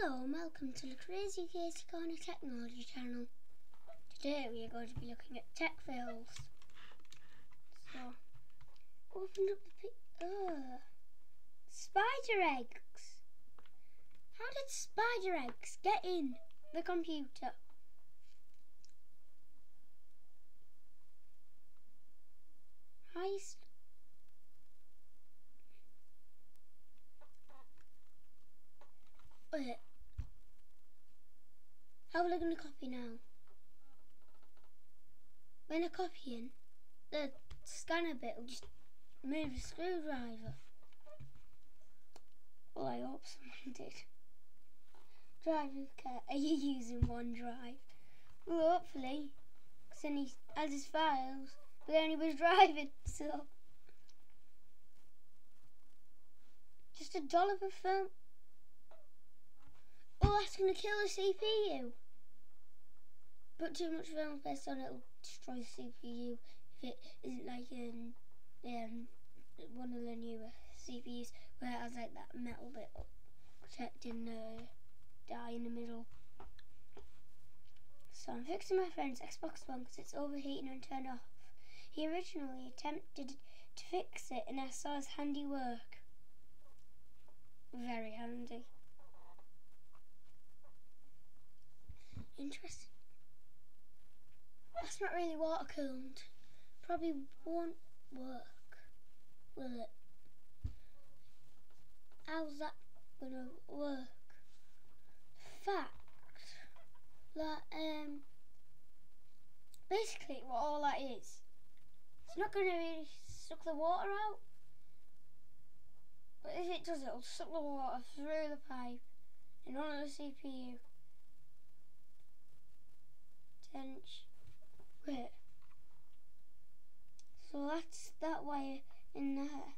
Hello and welcome to the Crazy Casey Corner Technology channel. Today we are going to be looking at tech fails. So, open up the spider eggs. How did spider eggs get in the computer? Wait. How are they going to copy now? When they're copying, the scanner bit will just move the screwdriver. Well, I hope someone did. Drive with care. Are you using OneDrive? Well, hopefully, because then he has his files, but then he was driving, so. Just $1 per film. Oh, that's going to kill the CPU. Put too much film space on it, it'll destroy the CPU if it isn't like one of the newer CPUs where it has like that metal bit protecting the die in the middle. So I'm fixing my friend's Xbox One because it's overheating and turned off. He originally attempted to fix it and I saw his handiwork. Very handy. Interesting. That's not really water cooled. Probably won't work, will it? How's that gonna work? Fact that basically what all that is, it's not gonna really suck the water out. But if it does, it'll suck the water through the pipe and onto the CPU. Wait. So that's that wire in there.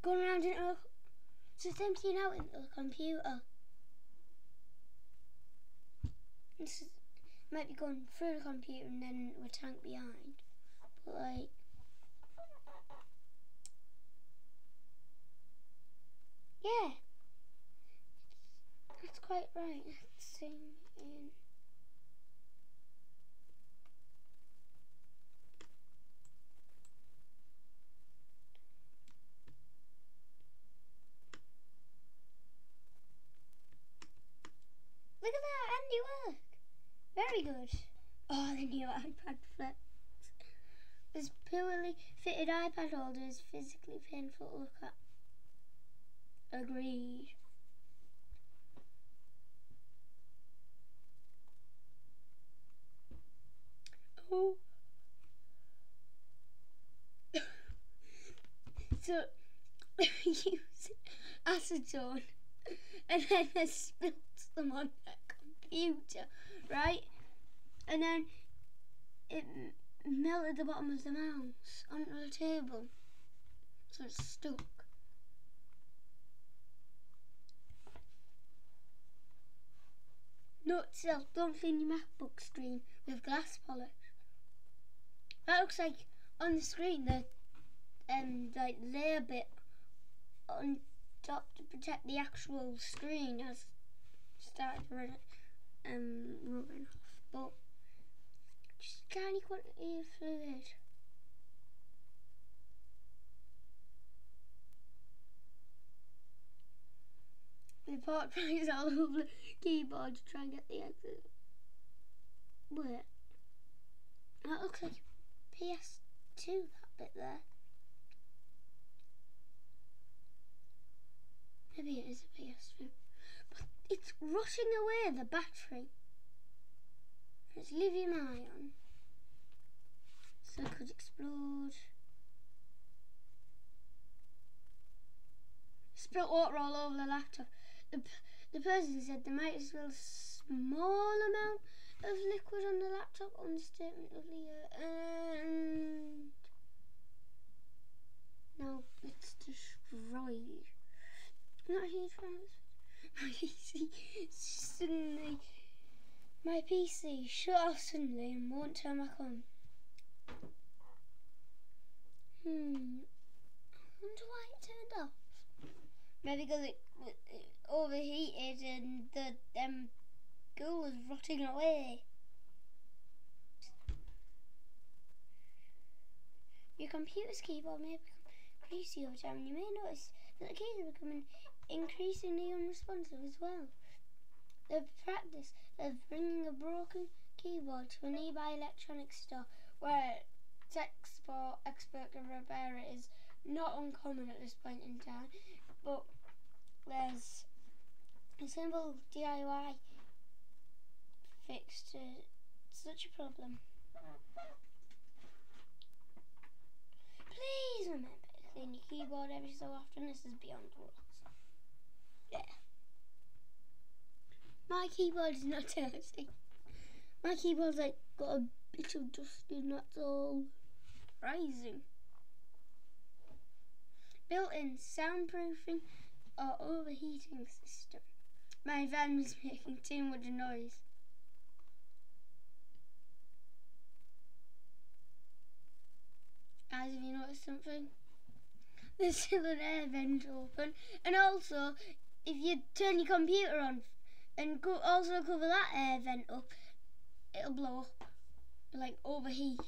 Going around into so it's emptying out into the computer. This might be going through the computer and then with a tank behind. But like yeah. That's quite right. Let's zoom in. Look at that, handiwork. Very good. Oh, the new iPad Flex. This poorly fitted iPad holder is physically painful to look at. Agreed. Oh. So, use acetone and then I spilled them on that computer, right? And then it melted the bottom of the mouse onto the table, so it's stuck. Note to self, don't clean your MacBook screen with glass polish. That looks like on the screen the like layer bit on top to protect the actual screen has started rubbing off, but just a tiny quantity of fluid. The part tries all over the keyboard to try and get the exit. Wait, that looks like PS2, that bit there. Maybe it is a PS2. But it's rushing away the battery. It's lithium ion. So it could explode. Spilt water all over the laptop. The person said there might as well small amount of liquid on the laptop. Understatement of the year. And now it's destroyed. I'm not a huge fan of this. My PC shut off suddenly and won't turn back on. I wonder why it turned off. Maybe because it overheated and the glue was rotting away. Your computer's keyboard may become greasy over time, and you may notice that the keys are becoming increasingly unresponsive as well. The practice of bringing a broken keyboard to a nearby electronics store where a tech support expert can repair it is not uncommon at this point in time, but there's a simple DIY fix to such a problem. Please remember to clean your keyboard every so often. This is beyond words. Yeah. My keyboard is not dirty. My keyboard's like got a bit of dust and that's all. Rising. Built-in soundproofing or overheating system. My van was making too much noise. Guys, have you noticed something? There's still an air vent open, and also if you turn your computer on and also cover that air vent up, it'll blow up, like overheat.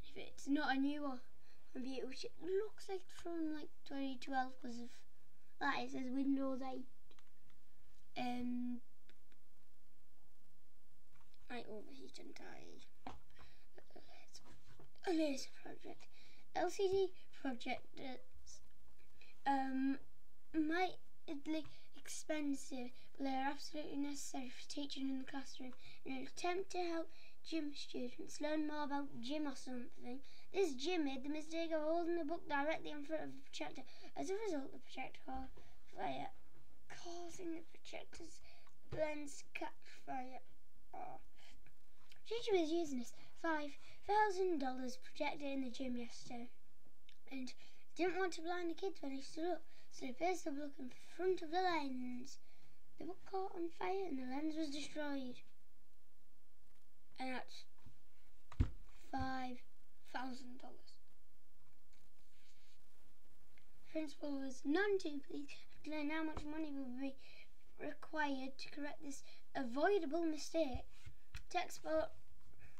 If it's not a newer computer, which it looks like from like 2012 because of that, it says Windows 8. Might overheat and die. A laser project. LCD projectors mightly expensive, but they are absolutely necessary for teaching in the classroom. In an attempt to help gym students learn more about gym or something, this gym made the mistake of holding the book directly in front of the projector. As a result, the projector caught fire, causing the projector's lens to catch fire. Teacher was using this $5,000 projector in the gym yesterday and didn't want to blind the kids when he stood up, so he faced up looking in front of the lens. The book caught on fire and the lens was destroyed. And that's $5,000. The principal was none too pleased to learn how much money would be required to correct this avoidable mistake. Textbook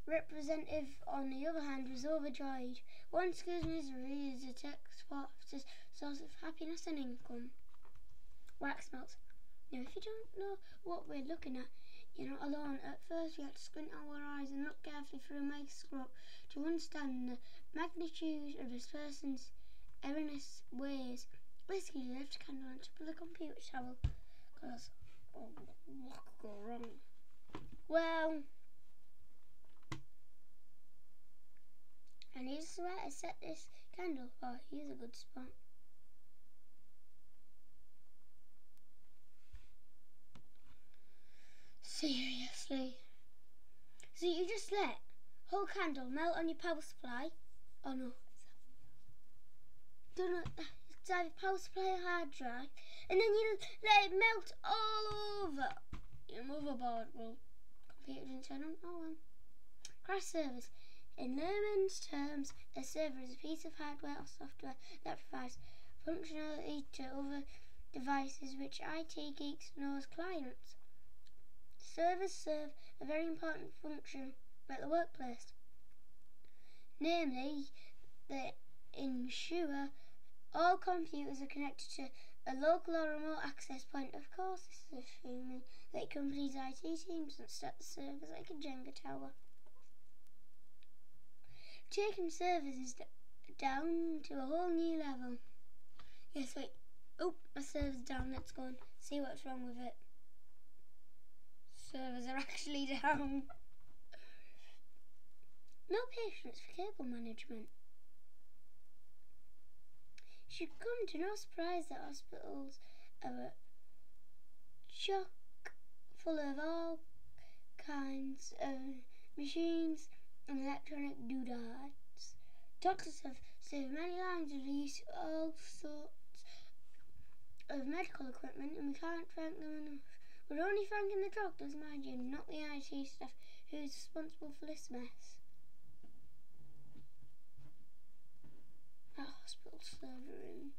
representative, on the other hand, was overjoyed. One school's misery is a textbook source of happiness and income. Wax melts. Now, if you don't know what we're looking at, you're not alone. At first, we had to squint our eyes and look carefully through a microscope to understand the magnitude of this person's erroneous ways. Basically, you left a candle on top of the computer table because, what could go wrong? Well, I need somewhere to set this candle. Oh, here's a good spot. Seriously? So you just let whole candle melt on your power supply? Oh no. Don't know. It's either power supply or hard drive, and then you let it melt all over your motherboard. Well, computer didn't turn on. Oh well. Crash service. In layman's terms, a server is a piece of hardware or software that provides functionality to other devices which IT geeks know as clients. Servers serve a very important function at the workplace. Namely, they ensure all computers are connected to a local or remote access point. Of course, this is assuming that companies' IT teams don't set the servers like a Jenga tower. Taking servers is down to a whole new level. Yes, wait. Oh, my server's down. Let's go and see what's wrong with it. Servers are actually down. No patience for cable management. Should come to no surprise that hospitals are chock full of all kinds of machines and electronic doodads. Doctors have saved many lives with the use of all sorts of medical equipment, and we can't thank them enough. We're only thanking the doctors, mind you, not the IT staff who's responsible for this mess. That hospital server room.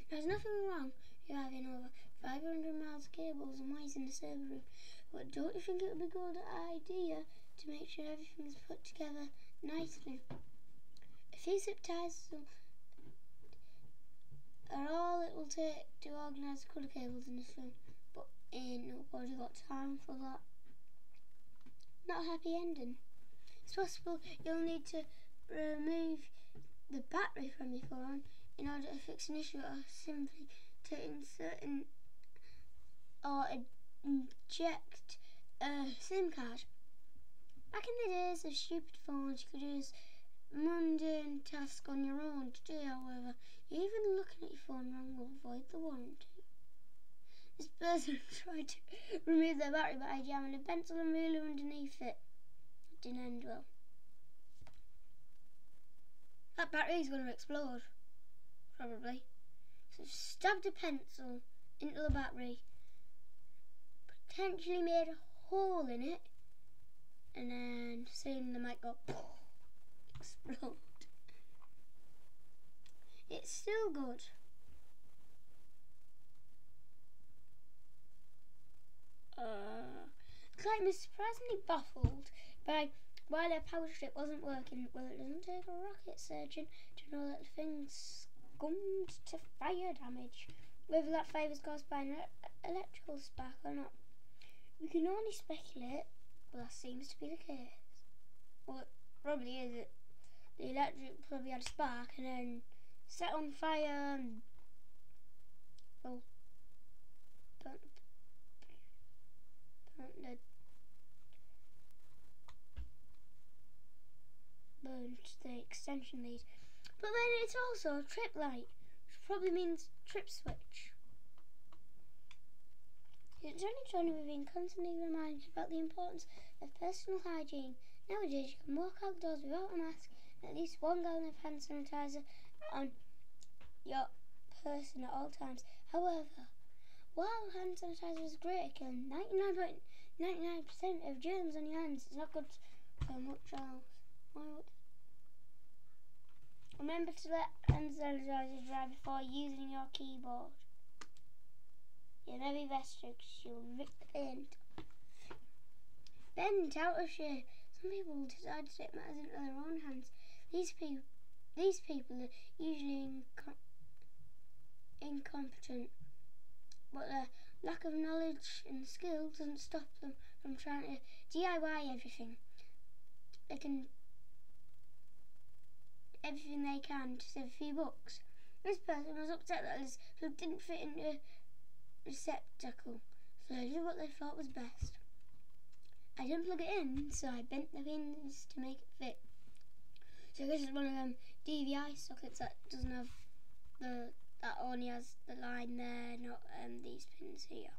There's nothing wrong you're having over 500 miles of cables and wires in the server room. But don't you think it would be a good idea to make sure everything is put together nicely? A few zip ties are all it will take to organise the colour cables in this room, but ain't nobody got time for that. Not a happy ending. It's possible you'll need to remove the battery from your phone in order to fix an issue, or simply to insert or inject a SIM card. Back in the days of stupid phones, you could use mundane tasks on your own. Today, however, even looking at your phone wrong will void the warranty. This person tried to remove their battery by jamming a pencil and ruler underneath it. It didn't end well. That battery is going to explode, probably. So stabbed a pencil into the battery, potentially made a hole in it, and then soon the mic got explode. It's still good. Clayton was surprisingly baffled by why their power strip wasn't working. Well, it doesn't take a rocket surgeon to know that the thing's succumbed to fire damage. Whether that fire was caused by an electrical spark or not, we can only speculate, but that seems to be the case. Well, it probably is. The electric probably had a spark and then set on fire and, well, burnt the extension lead. But then it's also a trip light, which probably means trip switch. In 2020, we've been constantly reminded about the importance of personal hygiene. Nowadays, you can walk outdoors without a mask and at least 1 gallon of hand sanitizer on your person at all times. However, while hand sanitizer is great at killing 99.99% of germs on your hands, it's not good for much else. Remember to let hand sanitizer dry before using your keyboard. You'll never be best because you'll rip the paint. Bent out of shape. Some people decide to take matters into their own hands. These people are usually incompetent, but their lack of knowledge and skill doesn't stop them from trying to DIY everything. They can everything they can to save a few bucks. This person was upset that his plug didn't fit into a receptacle, so they did what they thought was best. I didn't plug it in, so I bent the pins to make it fit. So this is one of them DVI sockets that doesn't have that only has the line there, not these pins here.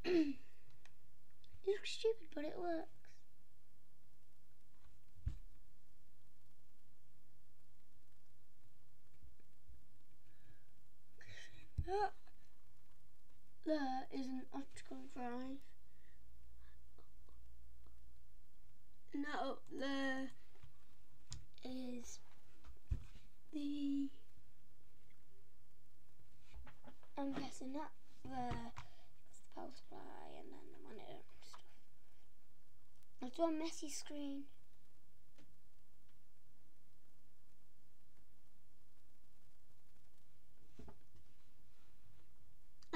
It looks stupid, but it works. There is an optical drive. And that up there is the, I'm guessing that there is the power supply and then the monitor and stuff. It's one messy screen.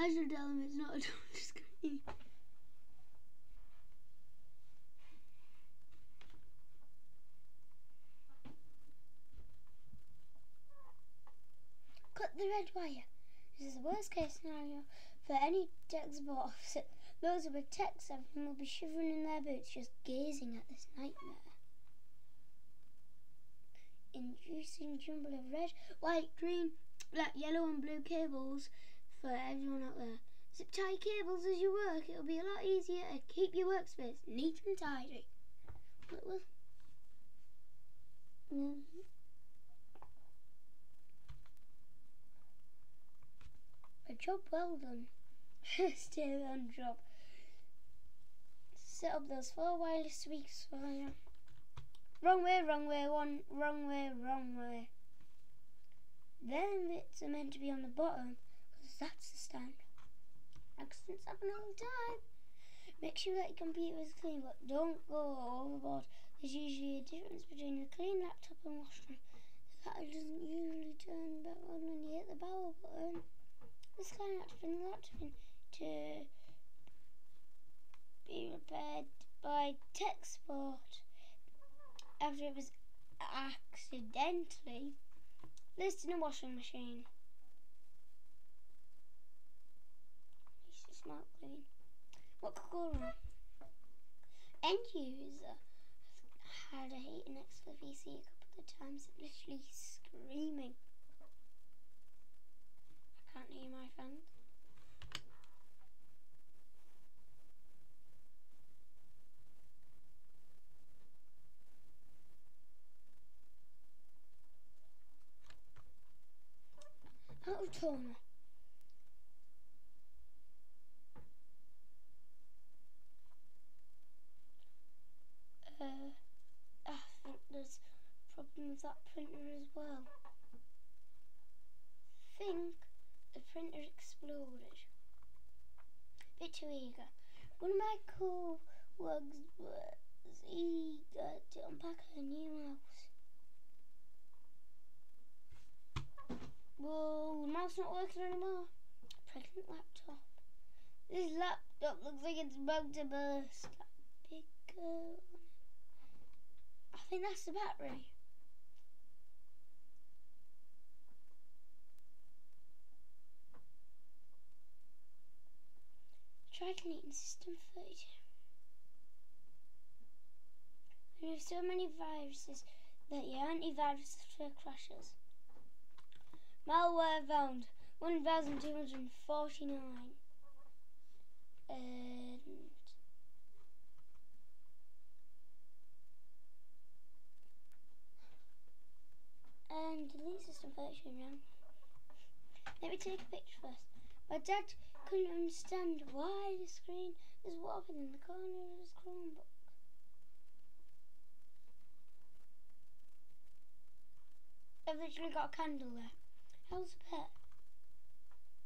I should tell him it's not a touch screen. Cut the red wire. This is the worst case scenario for any tech support officer. Those who with tech everything will be shivering in their boots just gazing at this nightmare. Introducing jumble of red, white, green, black, yellow and blue cables for everyone out there. Zip tie cables as you work. It'll be a lot easier to keep your workspace neat and tidy. But a job well done. Still on job. Set up those 4 wireless speakers for you. Wrong way, wrong way, one wrong way, wrong way. Them bits are meant to be on the bottom because that's the standard. Accidents happen all the time. Make sure that your computer is clean, but don't go overboard. There's usually a difference between a clean laptop and washroom. The light doesn't usually turn back on when you hit the power button. This kind of laptop to be repaired by tech support after it was accidentally placed in a washing machine. Makes it smell clean. What could go wrong? End user had a heater next to the PC a couple of times, literally screaming. I can't hear my fans. Out of toner. I think there's a problem with that printer as well. I think the printer exploded. Bit too eager. One of my co-workers was eager to unpack her new house. Whoa, the mouse not working anymore. Pregnant laptop. This laptop looks like it's about to burst. Big girl. I think that's the battery. Try deleting system footage. When you have so many viruses that your antivirus software crashes. Malware found 1,249. And delete system version RAM. Let me take a picture first. My dad couldn't understand why the screen was warping in the corner of his Chromebook. I've literally got a candle there. How's the pet?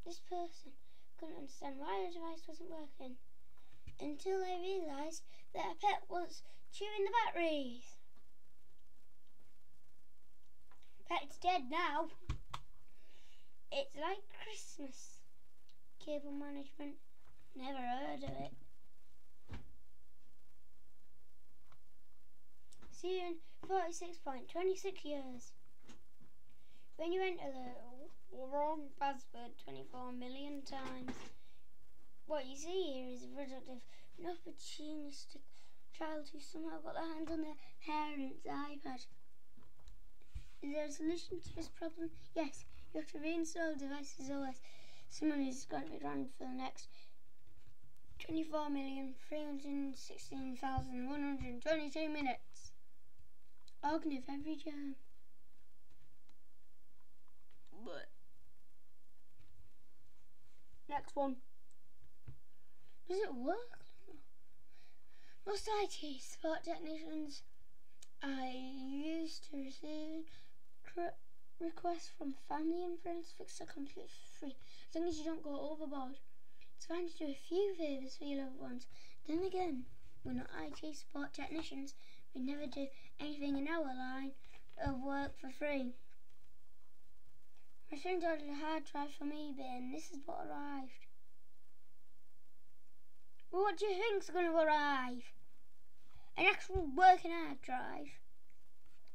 This person couldn't understand why the device wasn't working until they realised that a pet was chewing the batteries. Pet's dead now. It's like Christmas. Cable management. Never heard of it. See you in 46.26 years. When you enter the wrong password 24 million times. What you see here is a product of an opportunistic child who somehow got their hands on their parents' iPad. Is there a solution to this problem? Yes, you have to reinstall devices OS. Someone is going to be running for the next 24,316,122 minutes. Organ of every germ. But next one. Does it work? Most IT support technicians are used to receiving requests from family and friends to fix their computer for free, as long as you don't go overboard. It's fine to do a few favours for your loved ones. Then again, we're not IT support technicians. We never do anything in our line of work for free. My friend ordered a hard drive from eBay and this is what arrived. Well, what do you think's going to arrive? An actual working hard drive.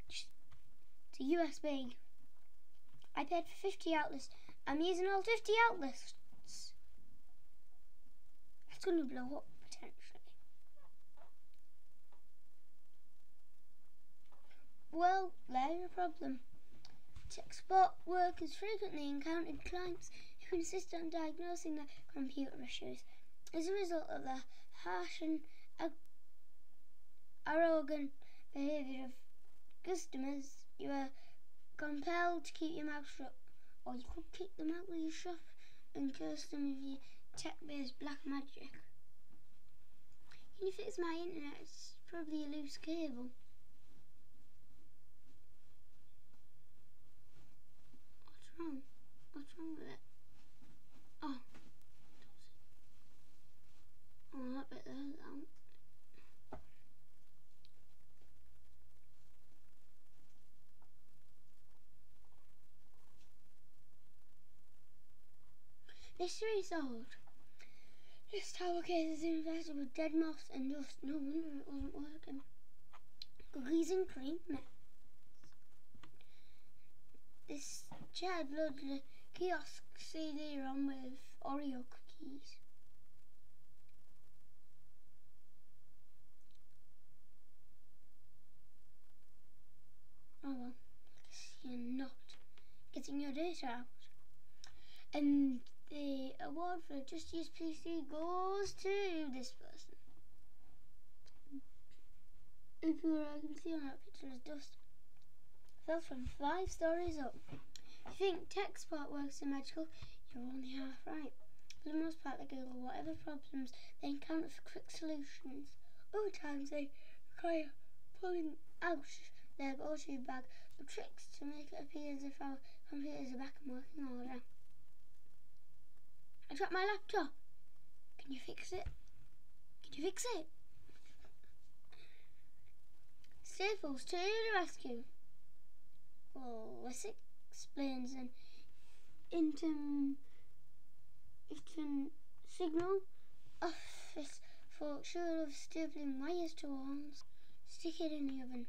It's a USB. I paid for 50 outlets. I'm using all 50 outlets. It's going to blow up potentially. Well, there's a problem. Tech support workers frequently encountered clients who insist on diagnosing their computer issues. As a result of the harsh and arrogant behaviour of customers, you are compelled to keep your mouth shut, or you could kick them out with your shop and curse them with your tech-based black magic. Can you fix my internet? It's probably a loose cable. What's wrong? What's wrong with it? Mystery solved. This tower case is infested with dead moths and dust. No wonder it wasn't working. Cookies and cream mix. This charred blood kiosk CD-ROM with Oreo cookies. Oh well, I guess you're not getting your data out. And the award for Just Use PC goes to this person. If you can see on that picture, is dust. Fell from 5 stories up. If you think tech support works in medical, you're only half right. For the most part, they Google whatever problems they encounter for quick solutions. Other times they require pulling out their go-to bag of tricks to make it appear as if our computers are back in working order. I dropped my laptop. Can you fix it? Can you fix it? Staples to the rescue. Well, this explains an signal office for sure of stapling wires to walls. Stick it in the oven.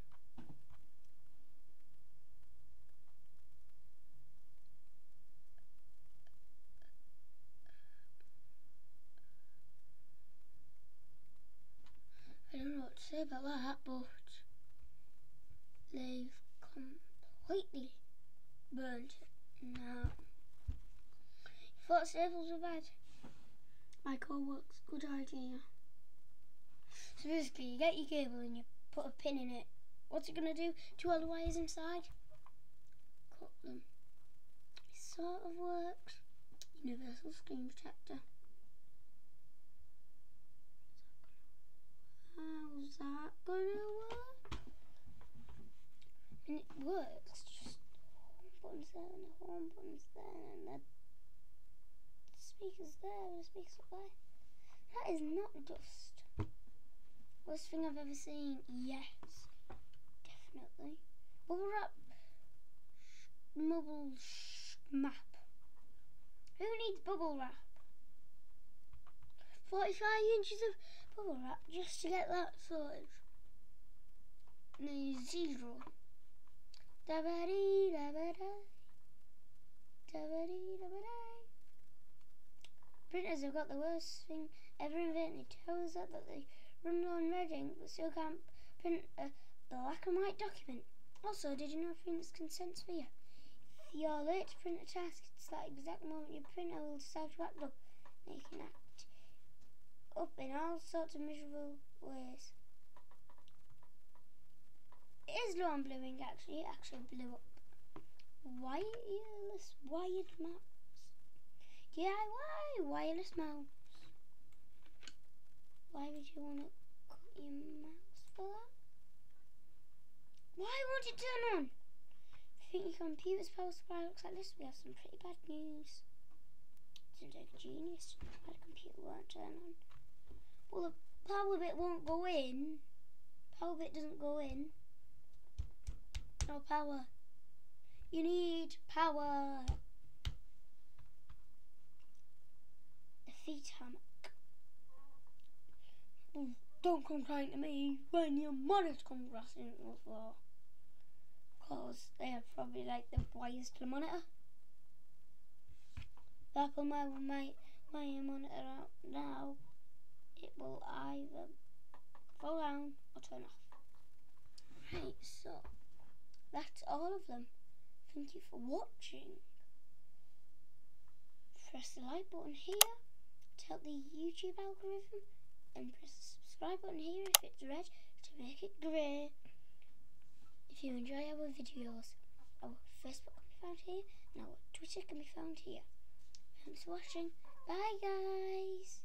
I don't know what to say about that, but they've completely burnt it now. You thought staples were bad? My call works. Good idea. So basically, you get your cable and you put a pin in it. What's it going to do to all the wires inside? Cut them. It sort of works. Universal screen protector. How's that gonna work? And it works. Just home button's there and the home button's there and the speaker's there and the speaker's up there. That is not dust. Worst thing I've ever seen. Yes, definitely. Bubble wrap. Map. Who needs bubble wrap? 45 inches of bubble wrap just to get that sorted. No, 0. Da-ba-dee, da-ba-da. Da-ba-dee, da-ba-da. Printers have got the worst thing ever invented. How is that they run on red ink but still can't print a black and white document? Also, did you know printers can sense fear? If you're late to print a task, it's that exact moment your printer will decide to act up. They can act up in all sorts of miserable ways. It is low on blue ink actually. It actually blew up. Wireless wired mouse. DIY wireless mouse. Why would you want to cut your mouse for that? Why won't it turn on? If you think your computer's power supply looks like this, we have some pretty bad news. It seems like a genius to know why the computer won't turn on. Well, the power bit won't go in. Power bit doesn't go in. No power. You need power. The feet hammock. Well, don't come crying to me when your monitor comes crashing on the floor. Because they are probably like the wires to the monitor. If I pull my monitor out now, it will either fall down or turn off. Right, so that's all of them. Thank you for watching. Press the like button here to help the YouTube algorithm, and press the subscribe button here if it's red to make it grey. If you enjoy our videos, our Facebook can be found here and our Twitter can be found here. Thanks for watching. Bye guys.